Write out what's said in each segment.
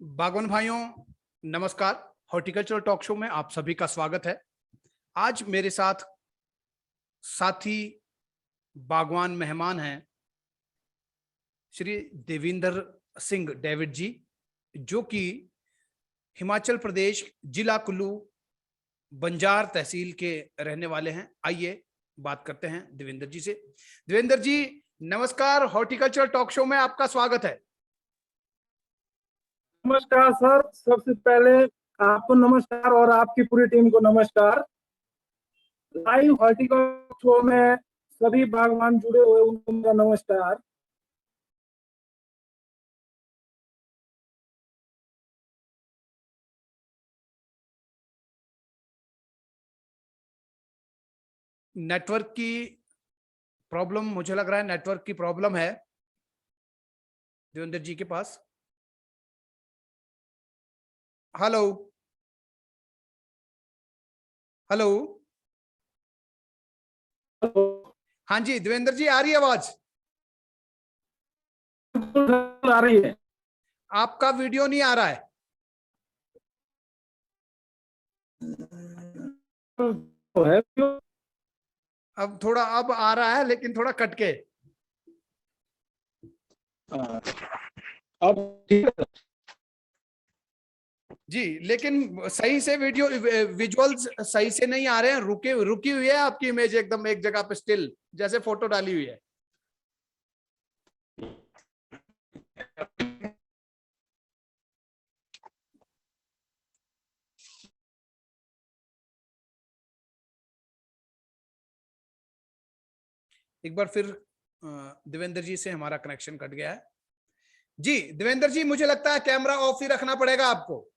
बागवान भाइयों नमस्कार। हॉर्टिकल्चर टॉक शो में आप सभी का स्वागत है। आज मेरे साथ साथी बागवान मेहमान हैं श्री देवेंद्र सिंह डेविड जी, जो कि हिमाचल प्रदेश जिला कुल्लू बंजार तहसील के रहने वाले हैं। आइए बात करते हैं देवेंद्र जी से। देवेंद्र जी नमस्कार, हॉर्टिकल्चर टॉक शो में आपका स्वागत है। नमस्कार सर, सबसे पहले आपको नमस्कार और आपकी पूरी टीम को नमस्कार। लाइव हॉर्टिकल्चर शो में सभी बागवान जुड़े हुए उनको मेरा नमस्कार। नेटवर्क की प्रॉब्लम, मुझे लग रहा है नेटवर्क की प्रॉब्लम है देवेंद्र जी के पास। हेलो हेलो, हाँ जी देवेंद्र जी, आ रही है आवाज? आ रही है। आपका वीडियो नहीं आ रहा है। तो है अब थोड़ा अब आ रहा है, लेकिन थोड़ा कट के। अब ठीक है जी, लेकिन सही से वीडियो विजुअल्स सही से नहीं आ रहे हैं। रुकी हुई है आपकी इमेज एकदम एक जगह पे, स्टिल जैसे फोटो डाली हुई है। एक बार फिर देवेंद्र जी से हमारा कनेक्शन कट गया है। जी देवेंद्र जी, मुझे लगता है कैमरा ऑफ ही रखना पड़ेगा आपको।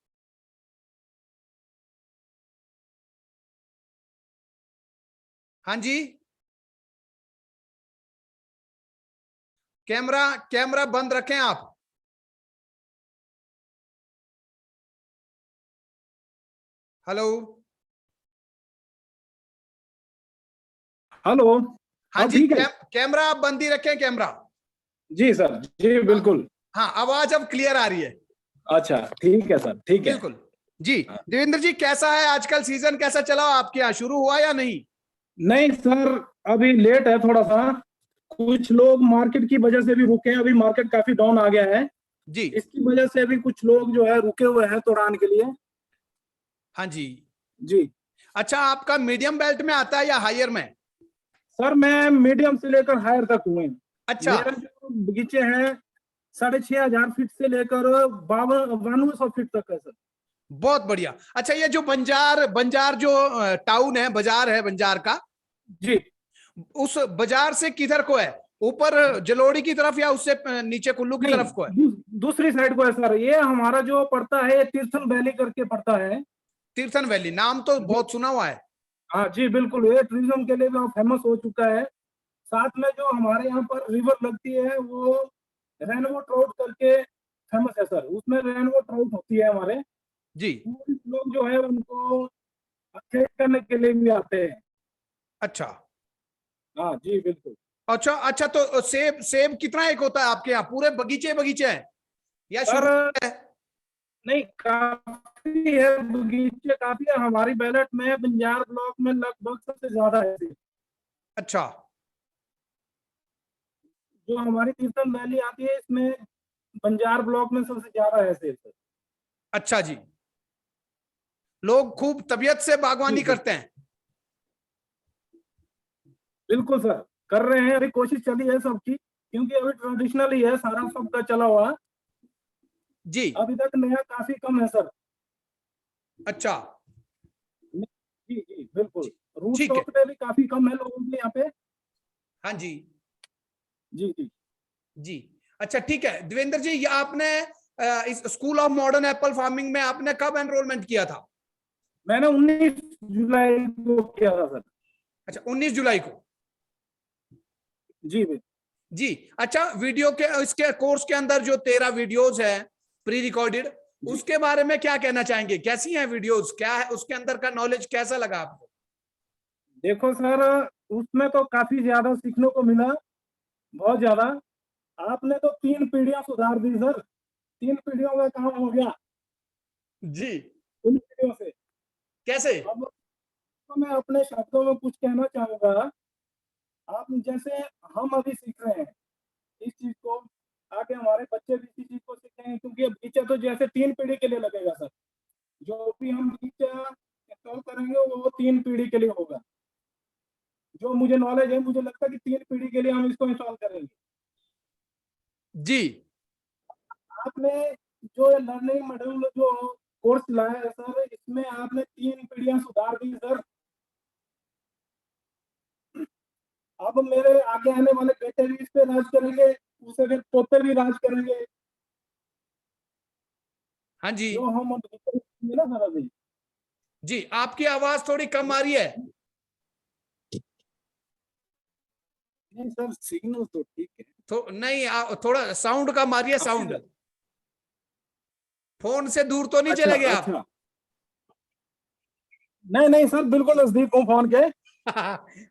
हाँ जी, कैमरा कैमरा बंद रखें आप। Hello hello. हाँ अब जी, ठीक है। कैमरा आप बंद ही रखें, कैमरा। जी सर, जी बिल्कुल। हाँ, आवाज अब क्लियर आ रही है। अच्छा ठीक है सर, ठीक है। बिल्कुल जी। देवेंद्र जी, कैसा है आजकल सीजन, कैसा चला आपके यहाँ, शुरू हुआ या नहीं? नहीं सर, अभी लेट है थोड़ा सा। कुछ लोग मार्केट की वजह से भी रुके हैं, अभी मार्केट काफी डाउन आ गया है। जी इसकी वजह से अभी कुछ लोग जो है रुके हुए हैं तोड़ान के लिए। हाँ जी। जी अच्छा, आपका मीडियम बेल्ट में आता है या हायर में? सर, मैं मीडियम से लेकर हायर तक हुए। अच्छा, मेरा जो बगीचे हैं 6,500 फीट से लेकर 9200 फीट तक है सर। बहुत बढ़िया। अच्छा, ये जो बंजार बंजार जो टाउन है, बाजार है बंजार का, जी, उस बाजार से किधर को है? ऊपर जलोड़ी की तरफ या उससे नीचे कुल्लू की नहीं तरफ को है? दूसरी साइड को है सर। ये हमारा जो पड़ता है तीर्थन वैली करके पड़ता है। तीर्थन वैली, नाम तो जी बहुत सुना हुआ है। हाँ जी बिल्कुल, ये टूरिज्म के लिए भी फेमस हो चुका है। साथ में जो हमारे यहाँ पर रिवर लगती है वो रेनबो ट्राउट करके फेमस है सर। उसमें रेनबो ट्राउट होती है हमारे। जी, टूरिस्ट लोग जो है उनको चेक करने के लिए भी आते हैं। अच्छा हाँ जी बिल्कुल। अच्छा अच्छा। तो सेब सेब कितना एक होता है आपके यहाँ? पूरे बगीचे बगीचे हैं या सर शुरू है? नहीं, काफी है, बगीचे काफी है हमारी बैलेट में। बंजार ब्लॉक में लगभग सबसे ज्यादा है। अच्छा जो हमारी तीर्थन वैली आती है इसमें बंजार ब्लॉक में सबसे ज्यादा है सेल सर। अच्छा जी, लोग खूब तबीयत से जी बागवानी जी करते हैं। बिल्कुल सर, कर रहे हैं। अभी कोशिश चली है सबकी, क्योंकि अभी ट्रेडिशनल ही है सारा सबका चला हुआ। जी, अभी तक नया काफी कम है सर। अच्छा जी जी बिल्कुल। रूट ठीक है। टॉप पे भी काफी कम है लोगों के यहाँ पे। हाँ जी जी जी जी। अच्छा ठीक है देवेंद्र जी, ये आपने इस school of modern Apple farming में आपने कब एनरोलमेंट किया था? मैंने 19 जुलाई को किया था सर। अच्छा, 19 जुलाई को। जी जी। अच्छा, वीडियो के इसके कोर्स के अंदर जो 13 वीडियोस है प्री रिकॉर्डेड, जी उसके बारे में क्या कहना चाहेंगे? कैसी हैं वीडियोस, क्या है उसके अंदर का नॉलेज, कैसा लगा आपको? देखो सर, उसमें तो काफी ज्यादा सीखने को मिला, बहुत ज्यादा। आपने तो 3 पीढ़ियां सुधार दी सर। 3 पीढ़ियों का काम हो गया जी, उन पीढ़ियों से। कैसे? अब तो मैं अपने शब्दों में कुछ कहना चाहूँगा, आप जैसे हम अभी सीख रहे हैं इस चीज़ को, आगे हमारे बच्चे भी इसी चीज़ को सीखेंगे, क्योंकि अब बीचा तो जैसे 3 पीढ़ी के लिए लगेगा सर। जो भी हम बीचा इंस्टॉल करेंगे वो 3 पीढ़ी के लिए होगा। जो मुझे नॉलेज है, मुझे लगता है कि 3 पीढ़ी के लिए हम इसको इंस्टॉल करेंगे। जी, आपने जो लर्निंग मॉड्यूल जो कोर्स लाया है सर, इसमें आपने 3 पीढ़ियाँ सुधार दी सर। अब मेरे आगे आने वाले बेटे भी इस पे राज करेंगे, उससे फिर पोते भी राज करेंगे। हाँ जी, जो हम ना सर अभी। जी, आपकी आवाज थोड़ी कम आ रही है। नहीं सर, सिग्नल तो ठीक है। तो नहीं, थोड़ा साउंड कम आ रही है, साउंड। फोन से दूर तो नहीं अच्छा चले गए आप? अच्छा, नहीं नहीं सर, बिल्कुल नजदीक हूँ फोन के।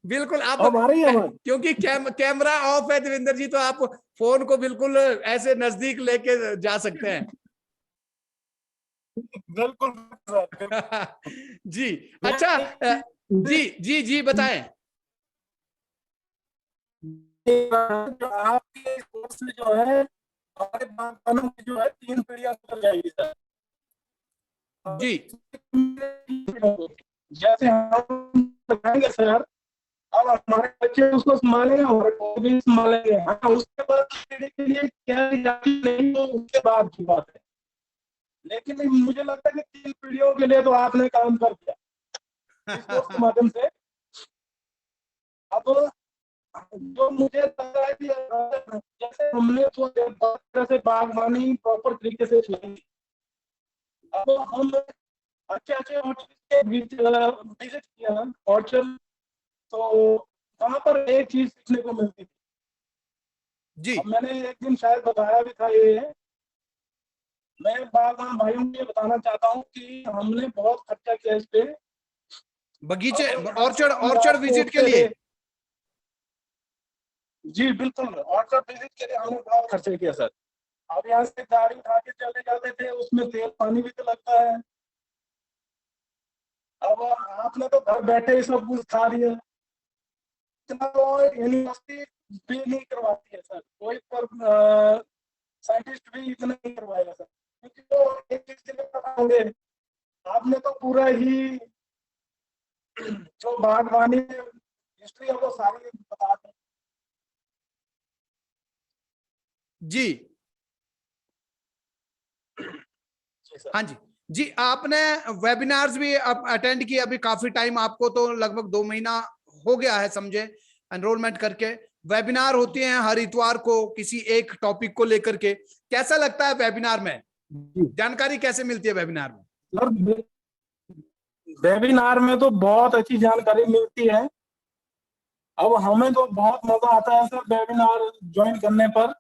बिल्कुल आप, अब आ रही है आवाज? क्योंकि कैमरा ऑफ है देवेंद्र जी, तो आप फोन को बिल्कुल ऐसे नजदीक लेके जा सकते हैं। बिल्कुल सर। जी, अच्छा, जी जी जी, बताएं। जो आपके कोर्स में जो है, हमारे बागवानों की जो है 3 पीढ़ियां सुधर जाएगी सर। जी जैसे हम लगाएंगे सर, अब हमारे बच्चे उसको संभालेंगे, हमारे को भी संभालेंगे। हाँ, उसके बाद पीढ़ी के लिए क्या जाती नहीं, तो उसके बाद की बात है। लेकिन मुझे लगता है कि 3 पीढ़ियों के लिए तो आपने काम कर दिया इस कोर्स के माध्यम से। अब जो मुझे लग रहा है कि जैसे हमने तो तरह से बागवानी प्रॉपर तरीके से चलाई, अब हम अच्छे अच्छे ऑर्चर्ड के बीच विजिट किया ऑर्चर्ड, तो वहां पर एक चीज सीखने को मिलती थी। जी, अब मैंने एक दिन शायद बताया भी था ये, मैं बागवान भाइयों को ये बताना चाहता हूँ कि हमने बहुत खर्चा किया इस पे। बगीचे, अब यहाँ से ऑर्चर्ड हम ऑर्चर्ड रात को विजिट के उठते लिए। थे। जी बिल्कुल, ऑर्चर्ड विजिट के लिए हमने बहुत खर्चा किया सर। अब यहाँ से गाड़ी उठा के चले जाते थे, उसमें तेल पानी भी तो लगता है। अब आपने तो घर बैठे ही सब कुछ खा लिया। इतना तो यूनिवर्सिटी भी नहीं करवाती है सर, कोई पर साइंटिस्ट भी इतना नहीं करवाएगा सर, क्योंकि वो एक चीज के लिए बताओगे। आपने तो पूरा ही जो बागवानी हिस्ट्री है वो सारी बता दी। जी, जी सर। हाँ जी, जी, आपने वेबिनार्स भी अटेंड किए, अभी काफी टाइम, आपको तो लगभग 2 महीना हो गया है समझे एनरोलमेंट करके। वेबिनार होते हैं हर इतवार को किसी एक टॉपिक को लेकर के। कैसा लगता है वेबिनार में? जानकारी कैसे मिलती है वेबिनार में? सर वेबिनार में तो बहुत अच्छी जानकारी मिलती है। अब हमें तो बहुत मजा आता है सर वेबिनार ज्वाइन करने पर।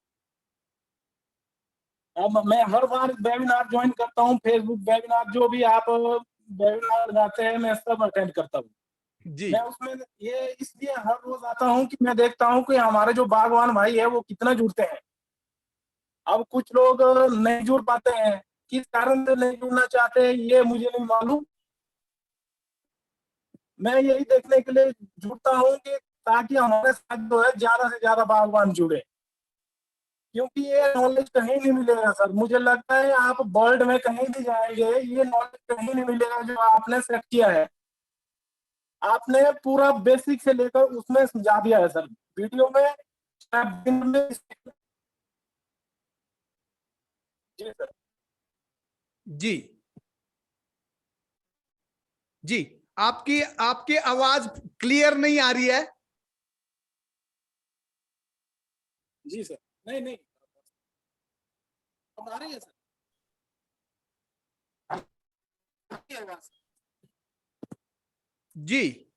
अब मैं हर बार वेबिनार ज्वाइन करता हूँ, फेसबुक वेबिनार जो भी आप वेबिनार लगाते हैं मैं सब अटेंड करता हूँ। जी, मैं उसमें ये इसलिए हर रोज आता हूँ कि मैं देखता हूँ कि हमारे जो बागवान भाई है वो कितना जुड़ते हैं। अब कुछ लोग नहीं जुड़ पाते हैं, किस कारण से नहीं जुड़ना चाहते हैं ये मुझे नहीं मालूम। मैं यही देखने के लिए जुड़ता हूँ कि ताकि हमारे साथ जो है ज्यादा से ज्यादा बागवान जुड़े, क्योंकि ये नॉलेज कहीं नहीं मिलेगा सर। मुझे लगता है आप वर्ल्ड में कहीं भी जाएंगे ये नॉलेज कहीं नहीं मिलेगा जो आपने सेट किया है। आपने पूरा बेसिक से लेकर उसमें समझा दिया है सर वीडियो में, में। जी सर। जी, जी, आपकी आपकी आवाज क्लियर नहीं आ रही है। जी सर। नहीं नहीं, अब आ रही है सर। जी,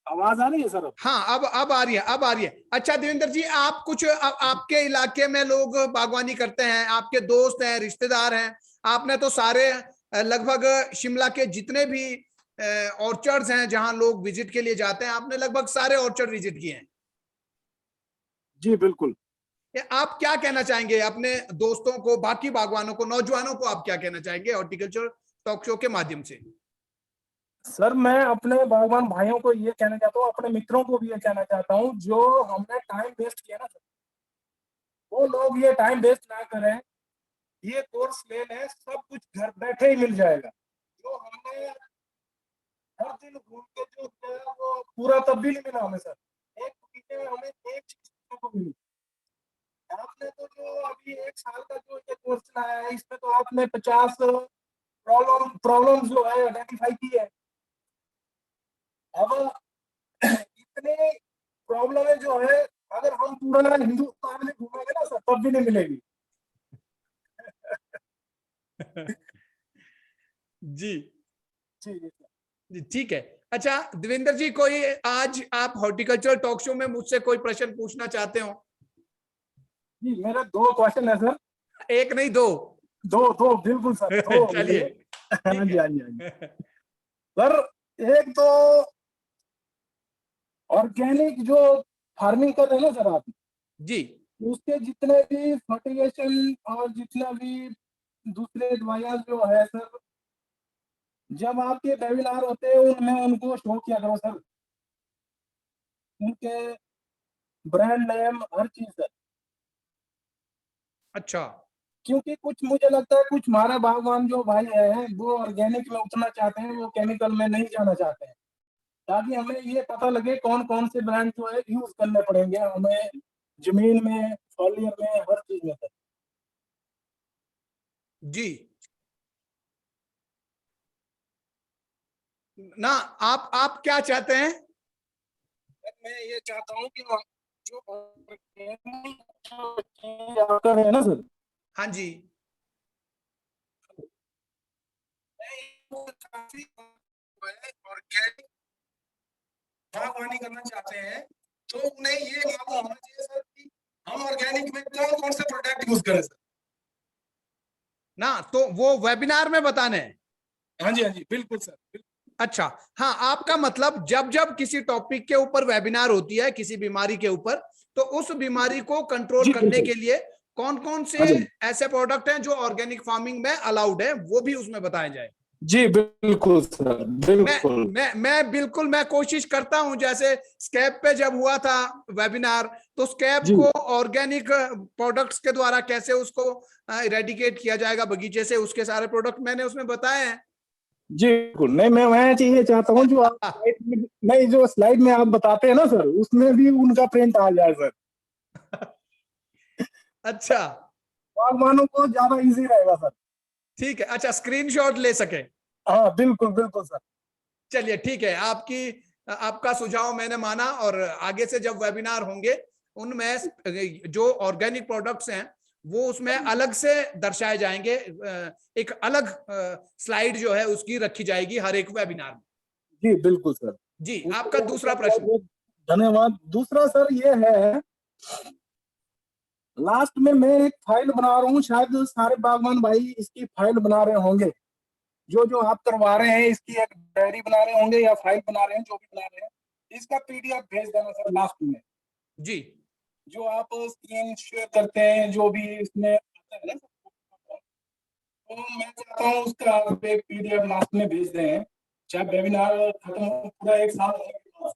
आवाज आ रही है सर अब? हाँ, अब आ रही है, अब आ रही है। अच्छा देवेंद्र जी, आप कुछ आपके इलाके में लोग बागवानी करते हैं, आपके दोस्त हैं, रिश्तेदार हैं? आपने तो सारे लगभग शिमला के जितने भी ऑर्चर्ड्स हैं जहां लोग विजिट के लिए जाते हैं, आपने लगभग सारे ऑर्चर्ड विजिट किए हैं। जी बिल्कुल। आप क्या कहना चाहेंगे अपने दोस्तों को, बाकी बागवानों को, नौजवानों को आप क्या कहना चाहेंगे हॉर्टिकल्चर टॉक शो के माध्यम से? सर मैं अपने बागवान भाइयों को ये कहना चाहता हूँ, अपने मित्रों को भी ये कहना चाहता हूँ, जो हमने टाइम वेस्ट किया ना सर, वो लोग ये टाइम वेस्ट ना करें। ये कोर्स ले लें, सब कुछ घर बैठे ही मिल जाएगा। जो हमने हर दिन घूम के जो किया है, वो पूरा तब भी नहीं मिला हमें सर। एक महीने में हमें एक चीज सीखने को मिली। आपने तो जो अभी 1 साल का जो ये कोर्स चलाया है, इसमें तो आपने 50 प्रॉब्लम जो है आइडेंटिफाई की है। अब इतनी प्रॉब्लम जो है, अगर हम पूरा हिंदुस्तान में घूमेंगे ना सर, तब भी नहीं मिलेगी। जी जी जी सर। जी, ठीक है। अच्छा देवेंद्र जी, कोई आज आप हॉर्टिकल्चर टॉक शो में मुझसे कोई प्रश्न पूछना चाहते हो? जी मेरे 2 क्वेश्चन है सर। एक नहीं, दो? दो दो बिल्कुल सर, 2 चलिए, होंगे। हाँ ठीक जी हाँ जी हाँ जी। है। सर एक तो ऑर्गेनिक जो फार्मिंग कर रहे हैं ना सर आप, जी उसके जितने भी फर्टिलाइजेशन और जितना भी दूसरे दवाइयाँ जो है सर, जब आपके वेबिनार होते हैं उनमें उनको शो किया करो सर, उनके ब्रांड नेम हर चीज सर। अच्छा। क्योंकि कुछ मुझे लगता है कुछ हमारे बागवान जो भाई हैं वो ऑर्गेनिक में उतरना चाहते हैं, वो केमिकल में नहीं जाना चाहते हैं, ताकि हमें ये पता लगे कौन कौन से ब्रांड जो है यूज करने पड़ेंगे हमें, जमीन में, फॉलियर में, हर चीज में सर। जी ना, आप क्या चाहते हैं? मैं ये चाहता हूँ कि जो organic जो चीज आकर है ना सर, हाँ जी। काफी ऑर्गेनिक बागवानी करना चाहते हैं, तो उन्हें ये मालूम होना चाहिए सर कि हम ऑर्गेनिक में कौन कौन से प्रोडक्ट यूज करें सर। ना तो वो वेबिनार में बताने हैं। हाँ जी हाँ जी बिल्कुल सर बिल्कुल। अच्छा, हाँ, आपका मतलब जब जब किसी टॉपिक के ऊपर वेबिनार होती है किसी बीमारी के ऊपर, तो उस बीमारी को कंट्रोल जी करने बिल्कुल। के लिए कौन कौन हाँ से जी ऐसे प्रोडक्ट हैं जो ऑर्गेनिक फार्मिंग में अलाउड है, वो भी उसमें बताया जाए। जी बिल्कुल सर मैं बिल्कुल। मैं कोशिश करता हूं, जैसे स्कैब पे जब हुआ था वेबिनार, तो स्कैब जी को ऑर्गेनिक प्रोडक्ट्स के द्वारा कैसे उसको इरेडिकेट किया जाएगा बगीचे से, उसके सारे प्रोडक्ट मैंने उसमें बताए हैं। जी बिल्कुल। नहीं मैं ये चाहता हूँ जो आप स्लाइड में, नहीं जो स्लाइड में आप बताते हैं ना सर, उसमें भी उनका प्रिंट आ जाए सर, अच्छा, बागवानों को ज्यादा इजी रहेगा सर। ठीक है। अच्छा, स्क्रीनशॉट ले सके? हाँ बिल्कुल बिल्कुल सर। चलिए, ठीक है। आपका सुझाव मैंने माना, और आगे से जब वेबिनार होंगे उनमें जो ऑर्गेनिक प्रोडक्ट्स हैं वो उसमें अलग से दर्शाए जाएंगे। एक अलग स्लाइड जो है उसकी रखी जाएगी हर एक वेबिनार में। जी बिल्कुल सर। जी, उसके आपका लिए दूसरा आपका बहुत प्रश्न? बहुत धन्यवाद। दूसरा सर ये है, लास्ट में मैं एक फाइल बना रहा हूँ, शायद सारे बागवान भाई इसकी फाइल बना रहे होंगे, जो जो आप करवा रहे हैं इसकी एक डायरी बना रहे होंगे या फाइल बना रहे हैं, जो भी बना रहे हैं, इसका पीडीएफ भेज देना सर लास्ट में। जी जो आप स्क्रीन शेयर करते हैं जो भी इसमें आता है ना, तो मैं चाहता हूँ उसका आप एक पीडीएफ लास्ट में भेज दें, चाहे वेबिनार खत्म हो पूरा 1 साल होने के बाद।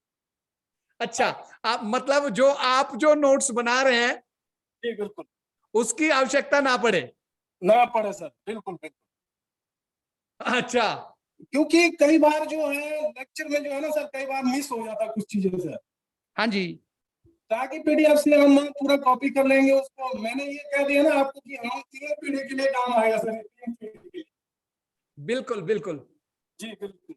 अच्छा, आप मतलब जो आप जो नोट्स बना रहे हैं जी बिल्कुल। उसकी आवश्यकता ना पड़े? ना पड़े सर, बिल्कुल बिल्कुल। अच्छा। क्योंकि कई बार जो है लेक्चर में जो है ना सर, कई बार मिस हो जाता है कुछ चीजें सर, हाँ जी, ताकि पीडीएफ से हम पूरा कॉपी कर लेंगे उसको। मैंने ये कह दिया ना आपको कि हम 3 पीढ़ी के लिए काम आएगा सर, 3 पीढ़ी के लिए। बिल्कुल बिल्कुल। जी बिल्कुल।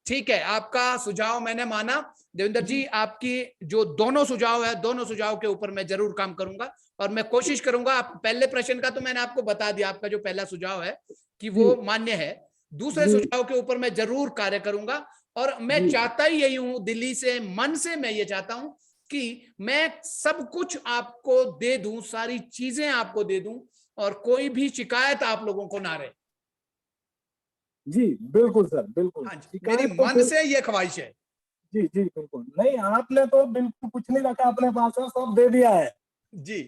ठीक है, आपका सुझाव मैंने माना। देवेंद्र जी जी, आपकी जो दोनों सुझाव है, दोनों सुझाव के ऊपर मैं जरूर काम करूंगा, और मैं कोशिश करूंगा। आप पहले प्रश्न का तो मैंने आपको बता दिया, आपका जो पहला सुझाव है कि जी वो मान्य है। दूसरे जी सुझाव के ऊपर मैं जरूर कार्य करूंगा, और मैं जी चाहता ही यही हूं, दिल्ली से, मन से मैं ये चाहता हूं कि मैं सब कुछ आपको दे दूं, सारी चीजें आपको दे दूं, और कोई भी शिकायत आप लोगों को ना रहे। जी बिल्कुल सर बिल्कुल। हाँ जी, मेरी शिकायत तो मन फिर, से ये ख्वाहिश है। जी जी बिल्कुल। नहीं आपने तो बिल्कुल कुछ नहीं रखा अपने पास, है सब दे दिया है। जी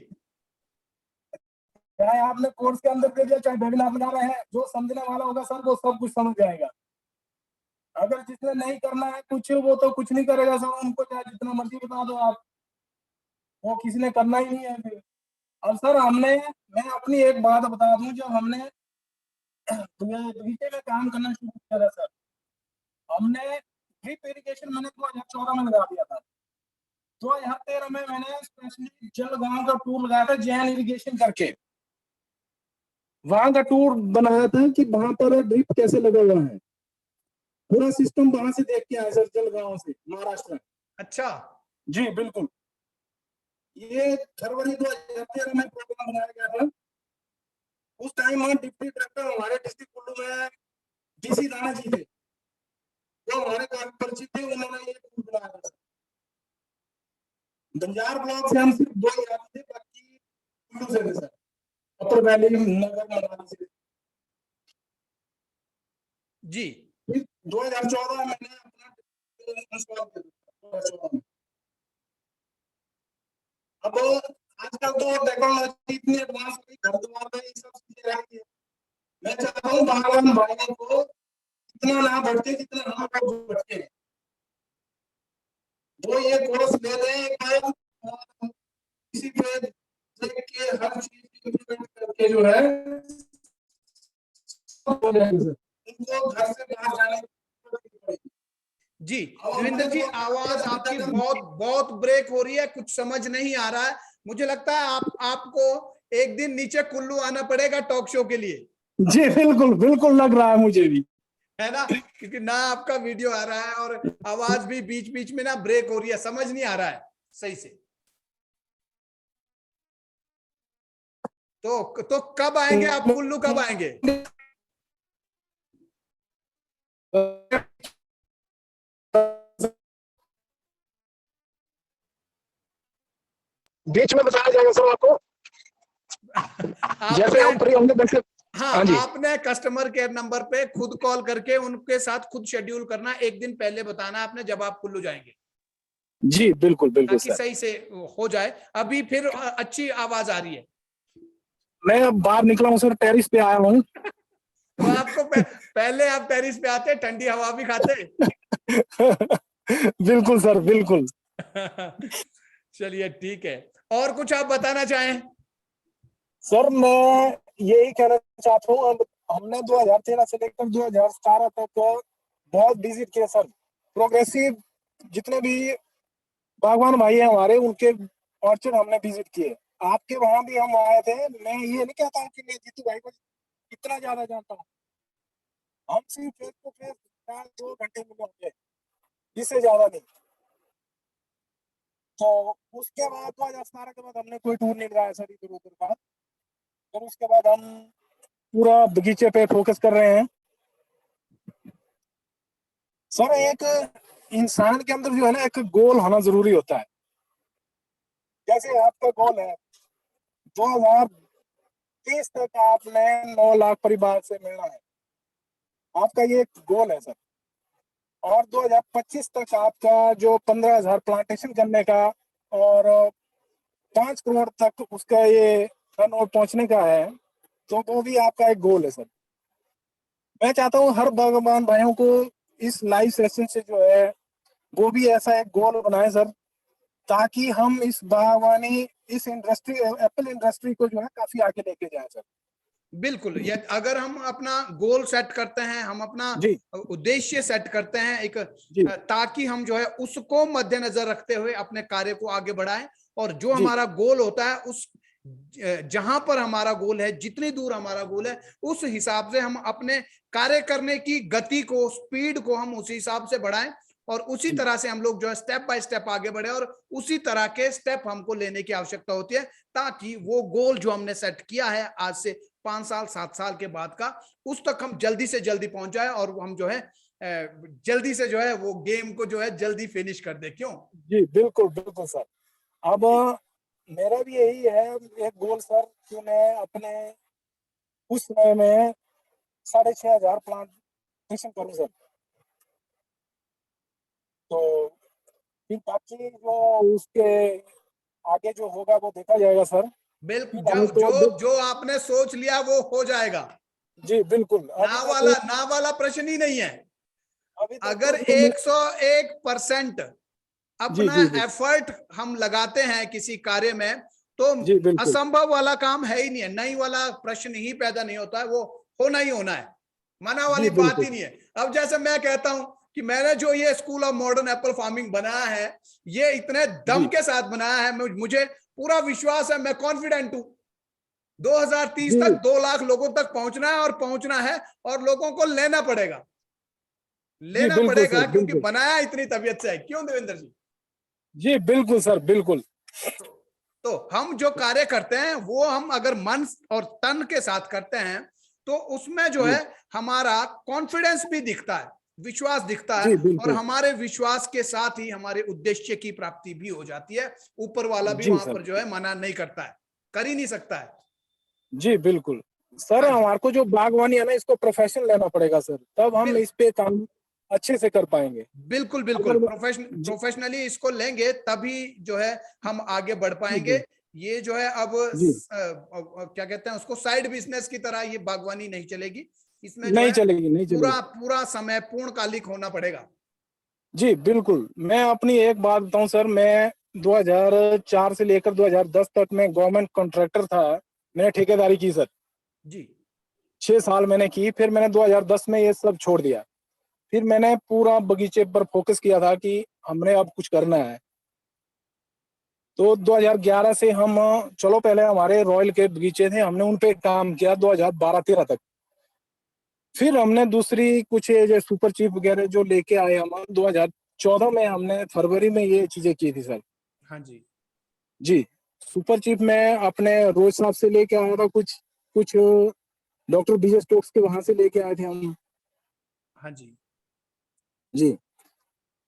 चाहे आपने कोर्स के अंदर दे दिया, चाहे वेबिनार लगा रहे हैं, जो समझने वाला होगा सर वो सब कुछ समझ जाएगा। अगर जिसने नहीं करना है कुछ, वो तो कुछ नहीं करेगा सर, उनको चाहे जितना मर्जी बता दो आप, वो किसी ने करना ही नहीं है फिर। अब सर मैं अपनी एक बात बता दूं, जब हमने बगीचे में काम करना शुरू किया था सर, हमने ड्रिप इरिगेशन मैंने 2014 में लगा दिया था। 2013 में मैंने स्पेशली जलगांव का टूर लगाया था, जैन इरिगेशन करके। वहां का टूर बनाया था कि वहां पर ड्रिप कैसे लगा हुआ है, पूरा सिस्टम वहां से देख के आए सर, जलगांव से, महाराष्ट्र। अच्छा। जी बिल्कुल। ये फरवरी 2013 में प्रोग्राम बनाया गया था। उस टाइम में डिप्टी डायरेक्टर हमारे डिस्ट्रिक्ट कुल्लू में डीसी राणा जी थे, जो हमारे काम परिचित थे, उन्होंने ये टूर बनाया था। बंजार ब्लॉक से हम सिर्फ 2 ही आते थे, बाकी कुल्लू से थे सर, अपर वैली नगर मंडल से। जी 2014 में मैंने अपना इंस्टॉल किया 2014 में। अब आजकल तो टेक्नोलॉजी इतनी एडवांस हो गई, घर द्वार में ये सब चीजें आ गई है। मैं चाहता हूँ बागवान भाइयों को इतना ना भटके जितना हम लोग भटके। वो ये कोर्स ले लें एक बार, और इसी पे देख के हर चीज इम्प्लीमेंट करके जो है हो जाएगा सर। उनको घर से बाहर जाने की जरूरत नहीं पड़ेगी। जी और देवेंद्र हमने जी, जो आवाज आपकी अभी बहुत बहुत ब्रेक हो रही है, कुछ समझ नहीं आ रहा है। मुझे लगता है आपको एक दिन नीचे कुल्लू आना पड़ेगा टॉक शो के लिए, जी बिल्कुल बिल्कुल लग रहा है मुझे भी, है ना, क्योंकि ना आपका वीडियो आ रहा है और आवाज भी बीच बीच में ना ब्रेक हो रही है, समझ नहीं आ रहा है सही से। तो कब आएंगे आप कुल्लू, कब आएंगे? बीच में बताया जाएगा सर आपको, जैसे आपने हम फ्री होंगे वैसे। हाँ, हाँ जी आपने कस्टमर केयर नंबर पे खुद कॉल करके उनके साथ खुद शेड्यूल करना, एक दिन पहले बताना आपने जब आप कुल्लू जाएंगे, जी बिल्कुल बिल्कुल ताकि सर। सही से हो जाए। अभी फिर अच्छी आवाज आ रही है। मैं अब बाहर निकला हूँ सर, टेरिस पे आया हूँ। तो आपको पहले आप टेरिस पे आते, ठंडी हवा भी खाते। बिल्कुल सर बिल्कुल। चलिए ठीक है, और कुछ आप बताना चाहें? सर मैं यही कहना चाहता हूँ, अब हमने 2013 से लेकर 2017 तक बहुत विजिट किए सर, प्रोग्रेसिव जितने भी बागवान भाई हैं हमारे, उनके ऑर्चर्ड हमने विजिट किए। आपके वहां भी हम आए थे। मैं ये नहीं कहता हूँ कि मैं जीतू भाई को इतना ज्यादा जानता हूँ, हम सिर्फ फेस टू फेस 2 घंटे मिले होंगे, इससे ज्यादा नहीं। तो उसके बाद 2017 के बाद हमने कोई टूर नहीं लगाया सर इधर उधर का। फिर उसके बाद हम पूरा बगीचे पे फोकस कर रहे हैं सर। एक इंसान के अंदर जो है ना, एक गोल होना जरूरी होता है। जैसे आपका गोल है 2030 तक आपने 9 लाख परिवार से मिलना है, आपका ये एक गोल है सर। और 2025 तक आपका जो 15,000 प्लांटेशन करने का और 5 करोड़ तक उसका ये टर्नओवर पहुंचने का है, तो वो भी आपका एक गोल है सर। मैं चाहता हूँ हर बागवान भाइयों को इस लाइव सेशन से जो है वो भी ऐसा एक गोल बनाए सर, ताकि हम इस बागवानी, इस इंडस्ट्री, एप्पल इंडस्ट्री को जो है काफी आगे लेके जाए सर। बिल्कुल, ये अगर हम अपना गोल सेट करते हैं, हम अपना जी उद्देश्य सेट करते हैं एक, जी ताकि हम जो है उसको मद्देनजर रखते हुए अपने कार्य को आगे बढ़ाएं, और जो जी हमारा गोल होता है उस जहां पर हमारा गोल है, जितनी दूर हमारा गोल है, उस हिसाब से हम अपने कार्य करने की गति को, स्पीड को हम उसी हिसाब से बढ़ाएं, और उसी जी तरह से हम लोग जो है स्टेप बाय स्टेप आगे बढ़े, और उसी तरह के स्टेप हमको लेने की आवश्यकता होती है, ताकि वो गोल जो हमने सेट किया है आज से 5 साल 7 साल के बाद का, उस तक हम जल्दी से जल्दी पहुंच जाए, और हम जो है जल्दी से जो है वो गेम को जो है जल्दी फिनिश कर दे। क्यों? जी बिल्कुल बिल्कुल सर। अब मेरा भी यही है एक गोल सर, कि मैं अपने उस समय में 6,500 प्लांटेशन करूं सर। तो फिर बाकी जो उसके आगे जो होगा वो देखा जाएगा सर। बिल्कुल, हम जो तो जो जो आपने सोच लिया वो हो जाएगा। जी बिल्कुल। ना वाला प्रश्न ही नहीं है। अभी तक अगर तो 101% जी अपना जी जी एफर्ट हम लगाते हैं किसी कार्य में, तो जी बिल्कुल असंभव वाला काम है ही नहीं है, नहीं वाला प्रश्न ही पैदा नहीं होता है, वो होना ही होना है, मना जी वाली बात बिल्कुल ही नहीं है। अब जैसे मैं कहता हूं कि मैंने जो ये school of modern Apple farming बनाया है, ये इतने दम जी के साथ बनाया है, मुझे पूरा विश्वास है, मैं कॉन्फिडेंट हूं 2030 जी तक 2 लाख लोगों तक पहुंचना है, और पहुंचना है, और लोगों को लेना पड़ेगा, जी लेना बिल्कुल पड़ेगा, सर क्योंकि बिल्कुल। बनाया इतनी तबीयत से है। क्यों देवेंद्र जी? जी बिल्कुल सर बिल्कुल। तो, तो हम जो कार्य करते हैं वो हम अगर मन और तन के साथ करते हैं, तो उसमें जो जी है हमारा कॉन्फिडेंस भी दिखता है, विश्वास दिखता है, जी और बिल्कुल। हमारे विश्वास के साथ ही हमारे उद्देश्य की प्राप्ति भी हो जाती है। ऊपर वाला भी जी वहां सर पर जो है मना नहीं करता है, कर ही नहीं सकता है। जी बिल्कुल। सर हाँ जी, हमारे को जो बागवानी है ना, इसको प्रोफेशन लेना पड़ेगा सर, तब हम बिल, इस पे काम अच्छे से कर पाएंगे। बिल्कुल बिल्कुल, अगर जी प्रोफेशनली इसको लेंगे तभी जो है हम आगे बढ़ जी पाएंगे। जी ये जो है अब जी क्या कहते हैं उसको, साइड बिजनेस की तरह ये बागवानी नहीं चलेगी, इसमें जो नहीं है चलेगी नहीं चलेगी। पूरा पूरा समय पूर्णकालिक होना पड़ेगा। जी बिल्कुल। मैं अपनी एक बात बताऊं सर, मैं 2004 से लेकर 2010 तक मैं गवर्नमेंट कॉन्ट्रैक्टर था। मैंने ठेकेदारी की सर, जी 6 साल मैंने की। फिर मैंने 2010 में ये सब छोड़ दिया। फिर मैंने पूरा बगीचे पर फोकस किया था कि हमने अब कुछ करना है। तो 2011 से हम, चलो पहले हमारे रॉयल के बगीचे थे, हमने उन पे काम किया 2012-13 तक। फिर हमने दूसरी कुछ ये जो सुपर चीफ वगैरह जो लेके आए हम 2014 में, हमने फरवरी में ये चीजें की थी सर। हाँ जी जी। सुपर चीफ में अपने रोज साहब से लेके आया था कुछ कुछ डॉक्टर बीजे स्टोक्स के वहां से लेके आए थे हम। हाँ जी। जी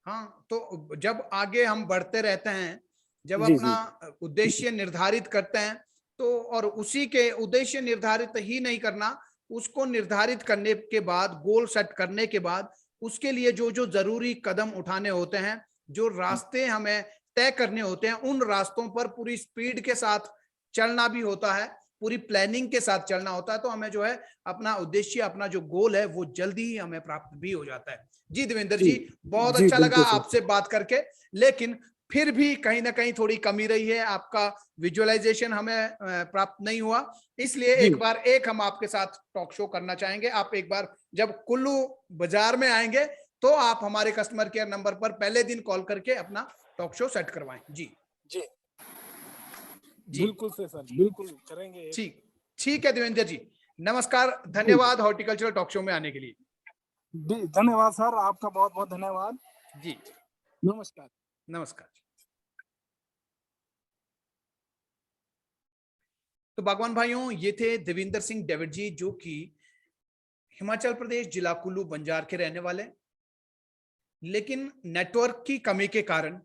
हाँ, तो जब आगे हम बढ़ते रहते हैं, जब जी अपना जी उद्देश्य निर्धारित करते हैं, तो और उसी के उद्देश्य निर्धारित ही नहीं करना, उसको निर्धारित करने के बाद, गोल सेट करने के बाद, उसके लिए जो जो जरूरी कदम उठाने होते हैं, जो रास्ते हमें तय करने होते हैं, उन रास्तों पर पूरी स्पीड के साथ चलना भी होता है, पूरी प्लानिंग के साथ चलना होता है, तो हमें जो है अपना उद्देश्य, अपना जो गोल है, वो जल्दी ही हमें प्राप्त भी हो जाता है। जी देवेंद्र जी जी, बहुत जी अच्छा लगा बिल्कुल सर। आपसे बात करके, लेकिन फिर भी कहीं ना कहीं थोड़ी कमी रही है, आपका विजुअलाइजेशन हमें प्राप्त नहीं हुआ, इसलिए जी एक बार एक हम आपके साथ टॉक शो करना चाहेंगे। आप एक बार जब कुल्लू बाजार में आएंगे, तो आप हमारे कस्टमर केयर नंबर पर पहले दिन कॉल करके अपना टॉक शो सेट करवाएं। जी जी जी, बिल्कुल से सर, बिल्कुल करेंगे। ठीक, ठीक है देवेंद्र जी, नमस्कार, जी धन्यवाद हॉर्टिकल्चरल टॉक शो में आने के लिए। धन्यवाद सर, आपका बहुत बहुत धन्यवाद। जी नमस्कार। नमस्कार। तो बागवान भाइयों, ये थे देविंदर सिंह डेविड जी, जो कि हिमाचल प्रदेश जिला कुल्लू बंजार के रहने वाले, लेकिन नेटवर्क की कमी के कारण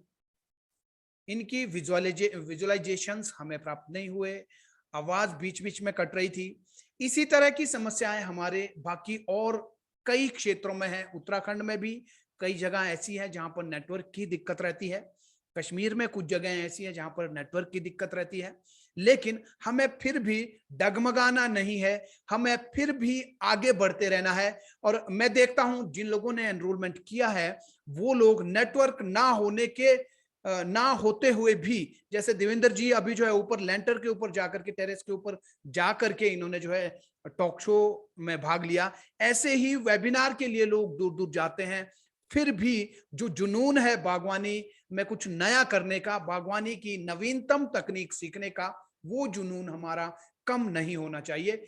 इनकी विजुअलाइजेशंस हमें प्राप्त नहीं हुए, आवाज बीच बीच में कट रही थी। इसी तरह की समस्याएं हमारे बाकी और कई क्षेत्रों में है, उत्तराखंड में भी कई जगह ऐसी है जहां पर नेटवर्क की दिक्कत रहती है, कश्मीर में कुछ जगह ऐसी है जहां पर नेटवर्क की दिक्कत रहती है, लेकिन हमें फिर भी डगमगाना नहीं है, हमें फिर भी आगे बढ़ते रहना है। और मैं देखता हूं जिन लोगों ने एनरोलमेंट किया है, वो लोग नेटवर्क ना होने के ना होते हुए भी, जैसे देवेंद्र जी अभी जो है ऊपर लेंटर के ऊपर जाकर के, टेरेस के ऊपर जाकर के इन्होंने जो है टॉक शो में भाग लिया, ऐसे ही वेबिनार के लिए लोग दूर दूर जाते हैं। फिर भी जो जुनून है बागवानी में कुछ नया करने का, बागवानी की नवीनतम तकनीक सीखने का, वो जुनून हमारा कम नहीं होना चाहिए।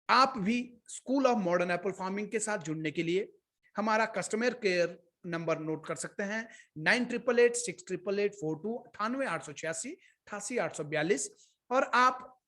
आप भी school of modern Apple farming के साथ जुड़ने के लिए हमारा कस्टमर केयर नंबर नोट कर सकते हैं, 9888688842, 98 886 88 842, और आप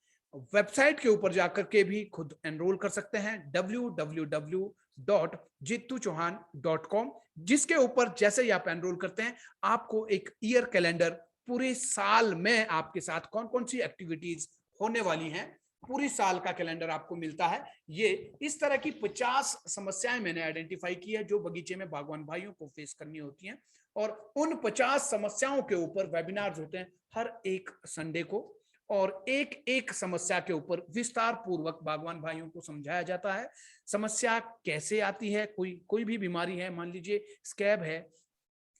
वेबसाइट के ऊपर जाकर के भी खुद एनरोल कर सकते हैं, www.jittuchauhan.com, जिसके ऊपर जैसे ही आप एनरोल करते हैं, आपको एक ईयर कैलेंडर, पूरे साल में आपके साथ कौन कौन सी एक्टिविटीज होने वाली हैं, पूरी साल का कैलेंडर आपको मिलता है। ये इस तरह की 50 समस्याएं मैंने आइडेंटिफाई की है जो बगीचे में बागवान भाइयों को फेस करनी होती हैं, और उन 50 समस्याओं के ऊपर वेबिनार्स होते हैं हर एक संडे को, और एक एक समस्या के ऊपर विस्तार पूर्वक बागवान भाइयों को समझाया जाता है। समस्या कैसे आती है, कोई कोई भी बीमारी है, मान लीजिए स्कैब है,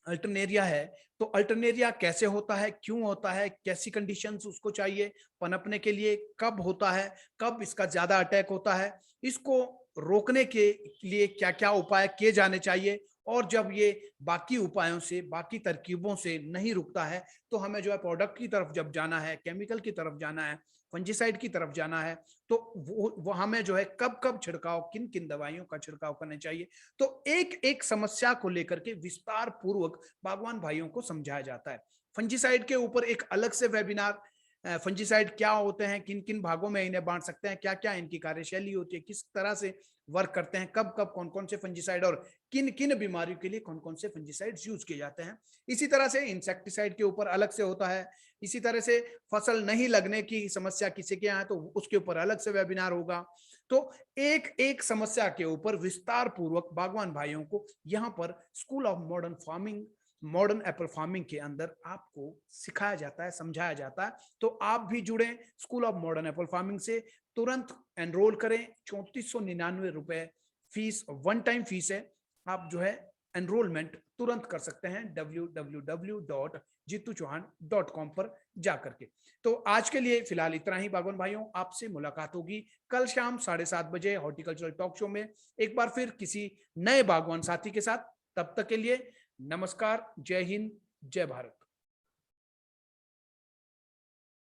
अल्टरनेरिया है, तो अल्टरनेरिया कैसे होता है, क्यों होता है, कैसी कंडीशंस उसको चाहिए पनपने के लिए, कब होता है, कब इसका ज्यादा अटैक होता है, इसको रोकने के लिए क्या क्या उपाय किए जाने चाहिए, और जब ये बाकी उपायों से, बाकी तरकीबों से नहीं रुकता है, तो हमें जो है प्रोडक्ट की तरफ जब जाना है, केमिकल की तरफ जाना है, फंजीसाइड की तरफ जाना है, तो वो हमें जो है कब कब छिड़काव, किन किन दवाइयों का छिड़काव करना चाहिए। तो एक एक समस्या को लेकर के विस्तार पूर्वक बागवान भाइयों को समझाया जाता है। फंजीसाइड के ऊपर एक अलग से वेबिनार, फंजीसाइड क्या होते हैं, किन किन भागों में इन्हें बांट सकते हैं, क्या क्या इनकी कार्यशैली होती है, किस तरह से वर्क करते हैं, कब कब कौन कौन से फंजीसाइड और किन किन बीमारियों के लिए कौन कौन से फंजीसाइड यूज किए जाते हैं। इसी तरह से इंसेक्टिसाइड के ऊपर अलग से होता है। इसी तरह से फसल नहीं लगने की समस्या किसी के यहाँ, तो उसके ऊपर अलग से वेबिनार होगा। तो एक एक समस्या के ऊपर विस्तार पूर्वक बागवान भाइयों को यहाँ पर school of modern farming, modern Apple farming के अंदर आपको सिखाया जाता है, समझाया जाता है। तो आप भी जुड़े school of modern Apple farming से, तुरंत एनरोल करें। 3499 रुपए फीस, वन टाइम फीस है। आप जो है एनरोलमेंट तुरंत कर सकते हैं www.jituchauhan.com पर जाकर के। तो आज के लिए फिलहाल इतना ही बागवान भाइयों, आपसे मुलाकात होगी कल शाम 7:30 बजे हॉर्टिकल्चरल टॉक शो में, एक बार फिर किसी नए बागवान साथी के साथ। तब तक के लिए नमस्कार, जय हिंद, जय भारत।